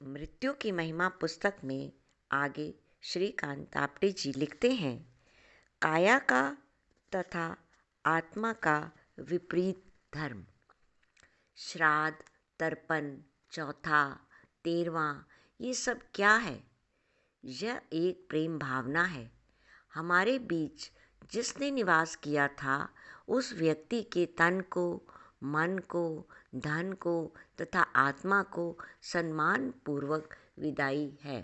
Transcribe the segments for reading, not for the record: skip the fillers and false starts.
मृत्यु की महिमा पुस्तक में आगे श्रीकांत आपटे जी लिखते हैं, काया का तथा आत्मा का विपरीत धर्म। श्राद्ध, तर्पण, चौथा, 13वां, ये सब क्या है? यह एक प्रेम भावना है। हमारे बीच जिसने निवास किया था, उस व्यक्ति के तन को, मन को, धन को तथा आत्मा को सम्मान पूर्वक विदाई है।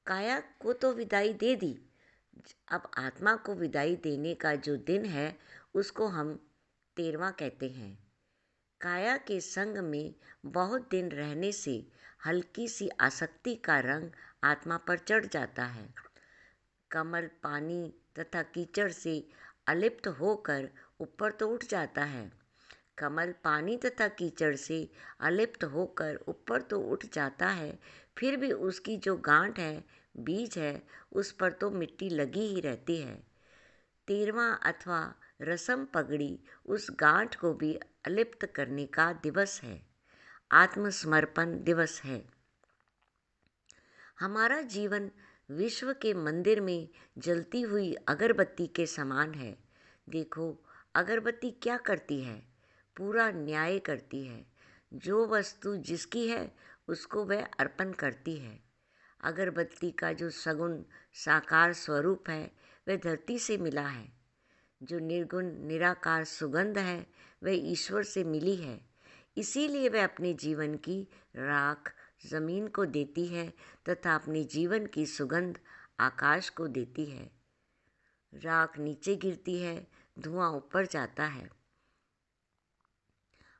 काया को तो विदाई दे दी, अब आत्मा को विदाई देने का जो दिन है उसको हम 13वां कहते हैं। काया के संग में बहुत दिन रहने से हल्की सी आसक्ति का रंग आत्मा पर चढ़ जाता है। कमल पानी तथा कीचड़ से अलिप्त होकर ऊपर तो उठ जाता है। कमल पानी तथा कीचड़ से अलिप्त होकर ऊपर तो उठ जाता है, फिर भी उसकी जो गांठ है, बीज है, उस पर तो मिट्टी लगी ही रहती है। 13वां अथवा रसम पगड़ी उस गांठ को भी अलिप्त करने का दिवस है, आत्मसमर्पण दिवस है। हमारा जीवन विश्व के मंदिर में जलती हुई अगरबत्ती के समान है। देखो, अगरबत्ती क्या करती है? पूरा न्याय करती है। जो वस्तु जिसकी है उसको वह अर्पण करती है। अगरबत्ती का जो सगुण साकार स्वरूप है वह धरती से मिला है। जो निर्गुण निराकार सुगंध है वह ईश्वर से मिली है। इसीलिए वह अपने जीवन की राख जमीन को देती है तथा अपने जीवन की सुगंध आकाश को देती है। राख नीचे गिरती है, धुआं ऊपर जाता है।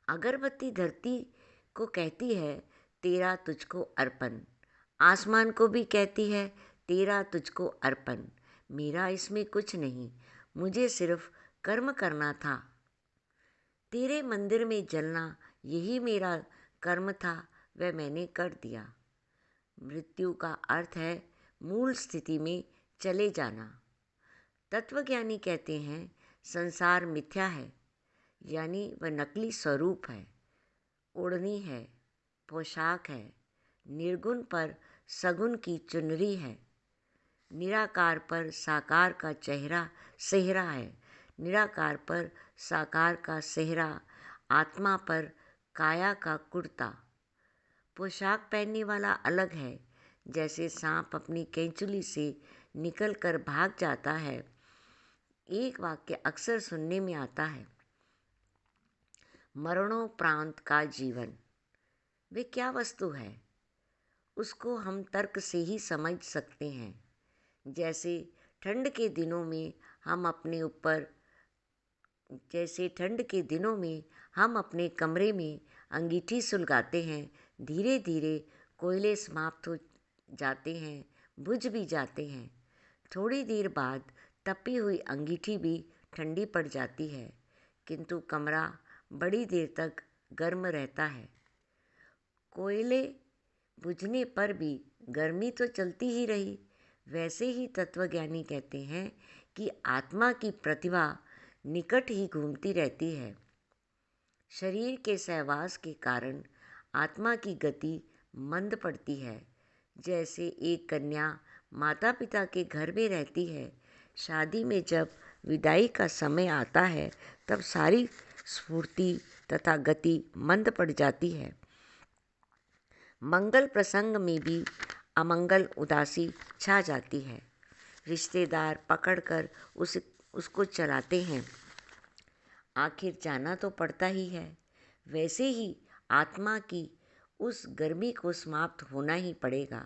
अगरबत्ती धरती को कहती है, तेरा तुझको अर्पण। आसमान को भी कहती है, तेरा तुझको अर्पण। मेरा इसमें कुछ नहीं, मुझे सिर्फ कर्म करना था। तेरे मंदिर में जलना यही मेरा कर्म था, वह मैंने कर दिया। मृत्यु का अर्थ है मूल स्थिति में चले जाना। तत्वज्ञानी कहते हैं संसार मिथ्या है, यानी वह नकली स्वरूप है, ओढ़नी है, पोशाक है, निर्गुण पर सगुण की चुनरी है, निराकार पर साकार का चेहरा सेहरा है, निराकार पर साकार का सेहरा, आत्मा पर काया का कुर्ता। पोशाक पहनने वाला अलग है, जैसे सांप अपनी केंचुली से निकलकर भाग जाता है। एक वाक्य अक्सर सुनने में आता है, मरणोपरांत का जीवन। वे क्या वस्तु है? उसको हम तर्क से ही समझ सकते हैं। जैसे ठंड के दिनों में हम अपने ऊपर जैसे ठंड के दिनों में हम अपने कमरे में अंगीठी सुलगाते हैं, धीरे धीरे कोयले समाप्त हो जाते हैं, बुझ भी जाते हैं। थोड़ी देर बाद तपी हुई अंगीठी भी ठंडी पड़ जाती है, किंतु कमरा बड़ी देर तक गर्म रहता है। कोयले बुझने पर भी गर्मी तो चलती ही रही। वैसे ही तत्वज्ञानी कहते हैं कि आत्मा की प्रतिभा निकट ही घूमती रहती है। शरीर के सहवास के कारण आत्मा की गति मंद पड़ती है। जैसे एक कन्या माता पिता के घर में रहती है, शादी में जब विदाई का समय आता है तब सारी स्फूर्ति तथा गति मंद पड़ जाती है। मंगल प्रसंग में भी अमंगल उदासी छा जाती है। रिश्तेदार पकड़कर उसको चलाते हैं, आखिर जाना तो पड़ता ही है। वैसे ही आत्मा की उस गर्मी को समाप्त होना ही पड़ेगा।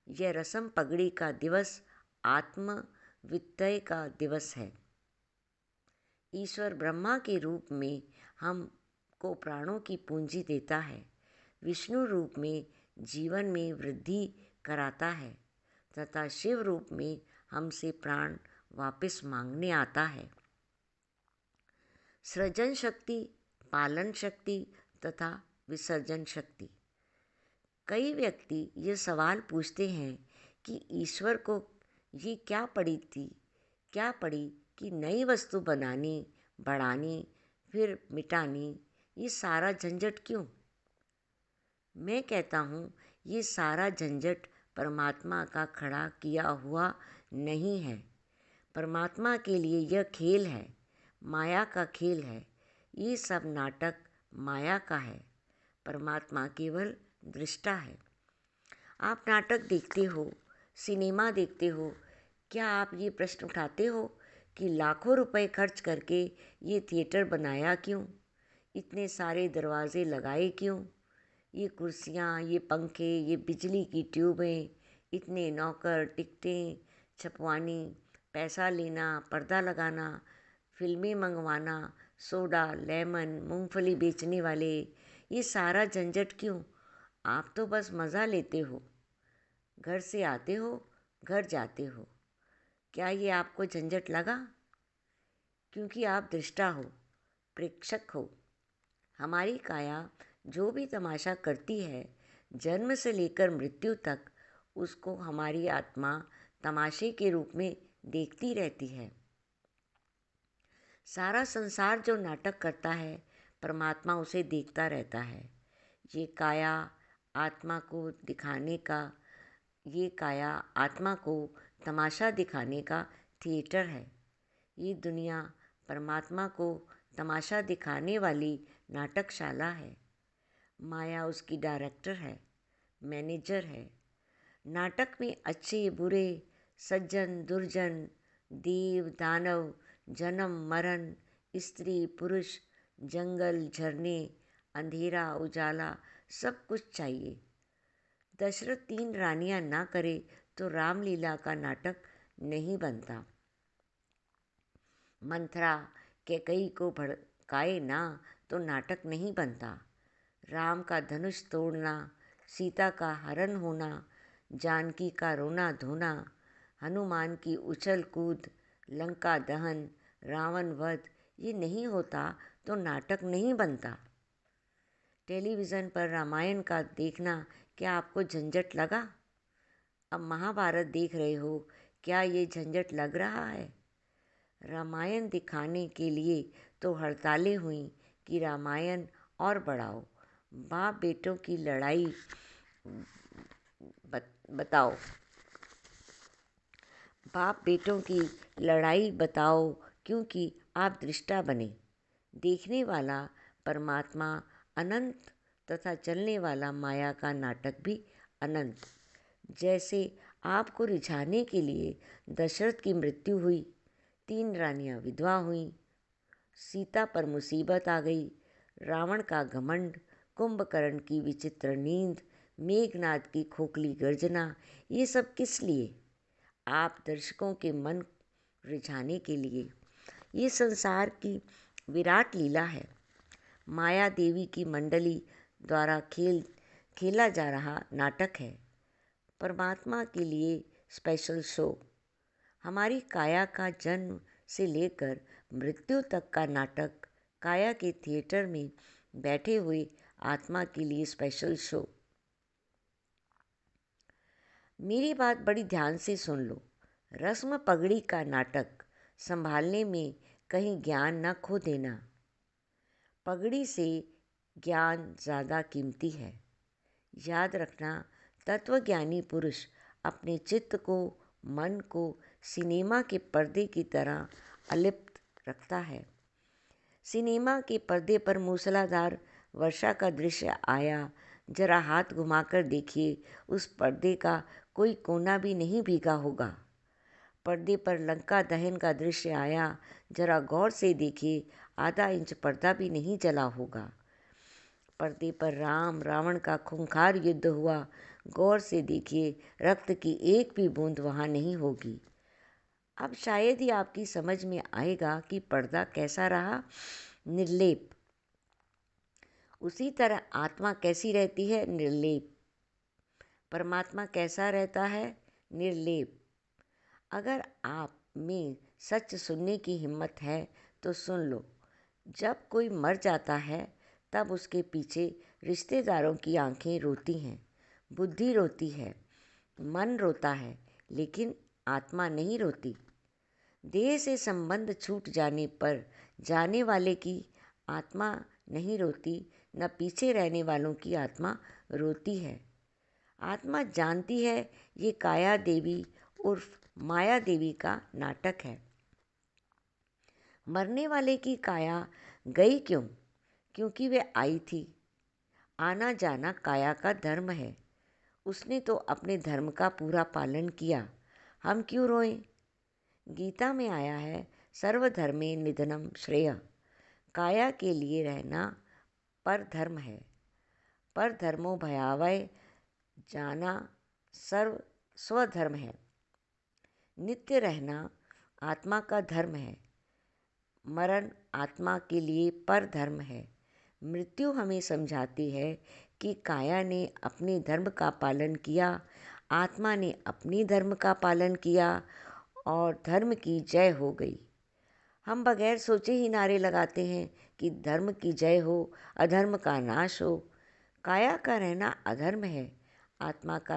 यह रसम पगड़ी का दिवस आत्म वित्तय का दिवस है। ईश्वर ब्रह्मा के रूप में हमको प्राणों की पूंजी देता है, विष्णु रूप में जीवन में वृद्धि कराता है तथा शिव रूप में हमसे प्राण वापस मांगने आता है। सृजन शक्ति, पालन शक्ति तथा विसर्जन शक्ति। कई व्यक्ति ये सवाल पूछते हैं कि ईश्वर को ये क्या पड़ी कि नई वस्तु बनानी, बढ़ानी, फिर मिटानी, ये सारा झंझट क्यों? मैं कहता हूँ ये सारा झंझट परमात्मा का खड़ा किया हुआ नहीं है। परमात्मा के लिए यह खेल है, माया का खेल है। ये सब नाटक माया का है, परमात्मा केवल दृष्टा है। आप नाटक देखते हो, सिनेमा देखते हो, क्या आप ये प्रश्न उठाते हो कि लाखों रुपए खर्च करके ये थिएटर बनाया क्यों? इतने सारे दरवाजे लगाए क्यों? ये कुर्सियाँ, ये पंखे, ये बिजली की ट्यूबें, इतने नौकर, टिकटें छपवानी, पैसा लेना, पर्दा लगाना, फिल्में मंगवाना, सोडा, लेमन, मूंगफली बेचने वाले, ये सारा झंझट क्यों? आप तो बस मज़ा लेते हो। घर से आते हो, घर जाते हो। क्या ये आपको झंझट लगा? क्योंकि आप दृष्टा हो, प्रेक्षक हो। हमारी काया जो भी तमाशा करती है, जन्म से लेकर मृत्यु तक उसको हमारी आत्मा तमाशे के रूप में देखती रहती है। सारा संसार जो नाटक करता है, परमात्मा उसे देखता रहता है। ये काया आत्मा को दिखाने का ये काया आत्मा को तमाशा दिखाने का थिएटर है। ये दुनिया परमात्मा को तमाशा दिखाने वाली नाटकशाला है। माया उसकी डायरेक्टर है, मैनेजर है। नाटक में अच्छे बुरे, सज्जन दुर्जन, देव दानव, जन्म मरण, स्त्री पुरुष, जंगल झरने, अंधेरा उजाला, सब कुछ चाहिए। दशरथ 3 रानियां ना करे तो रामलीला का नाटक नहीं बनता। मंथरा कैकई को भड़काए ना तो नाटक नहीं बनता। राम का धनुष तोड़ना, सीता का हरण होना, जानकी का रोना धोना, हनुमान की उछल कूद, लंका दहन, रावण वध, ये नहीं होता तो नाटक नहीं बनता। टेलीविज़न पर रामायण का देखना क्या आपको झंझट लगा? अब महाभारत देख रहे हो, क्या ये झंझट लग रहा है? रामायण दिखाने के लिए तो हड़तालें हुई कि रामायण और बढ़ाओ। बाप बेटों की लड़ाई बताओ, बाप बेटों की लड़ाई बताओ, क्योंकि आप दृष्टा बने। देखने वाला परमात्मा अनंत तथा चलने वाला माया का नाटक भी अनंत। जैसे आपको रिझाने के लिए दशरथ की मृत्यु हुई, 3 रानियां विधवा हुईं, सीता पर मुसीबत आ गई, रावण का घमंड, कुंभकर्ण की विचित्र नींद, मेघनाद की खोखली गर्जना, ये सब किस लिए? आप दर्शकों के मन रिझाने के लिए। ये संसार की विराट लीला है, माया देवी की मंडली द्वारा खेला जा रहा नाटक है। परमात्मा के लिए स्पेशल शो। हमारी काया का जन्म से लेकर मृत्यु तक का नाटक काया के थिएटर में बैठे हुए आत्मा के लिए स्पेशल शो। मेरी बात बड़ी ध्यान से सुन लो। रस्म पगड़ी का नाटक संभालने में कहीं ज्ञान न खो देना। पगड़ी से ज्ञान ज़्यादा कीमती है। याद रखना, तत्वज्ञानी पुरुष अपने चित्त को, मन को सिनेमा के पर्दे की तरह अलिप्त रखता है। सिनेमा के पर्दे पर मूसलाधार वर्षा का दृश्य आया, जरा हाथ घुमाकर देखिए, उस पर्दे का कोई कोना भी नहीं भीगा होगा। पर्दे पर लंका दहन का दृश्य आया, जरा गौर से देखिए, आधा इंच पर्दा भी नहीं जला होगा। पर्दे पर राम रावण का खूंखार युद्ध हुआ, गौर से देखिए, रक्त की एक भी बूंद वहाँ नहीं होगी। अब शायद ही आपकी समझ में आएगा कि पर्दा कैसा रहा, निर्लेप। उसी तरह आत्मा कैसी रहती है, निर्लेप। परमात्मा कैसा रहता है, निर्लेप। अगर आप में सच सुनने की हिम्मत है तो सुन लो। जब कोई मर जाता है तब उसके पीछे रिश्तेदारों की आंखें रोती हैं, बुद्धि रोती है, मन रोता है, लेकिन आत्मा नहीं रोती। देह से संबंध छूट जाने पर जाने वाले की आत्मा नहीं रोती, न पीछे रहने वालों की आत्मा रोती है। आत्मा जानती है ये काया देवी उर्फ माया देवी का नाटक है। मरने वाले की काया गई क्यों? क्योंकि वे आई थी। आना जाना काया का धर्म है। उसने तो अपने धर्म का पूरा पालन किया। हम क्यों रोएं? गीता में आया है, सर्वधर्मे निधनम श्रेय। काया के लिए रहना पर धर्म है। पर धर्मो भयावह जाना सर्व स्वधर्म है। नित्य रहना आत्मा का धर्म है। मरण आत्मा के लिए पर धर्म है। मृत्यु हमें समझाती है कि काया ने अपने धर्म का पालन किया, आत्मा ने अपनी धर्म का पालन किया और धर्म की जय हो गई। हम बगैर सोचे ही नारे लगाते हैं कि धर्म की जय हो, अधर्म का नाश हो। काया का रहना अधर्म है, आत्मा का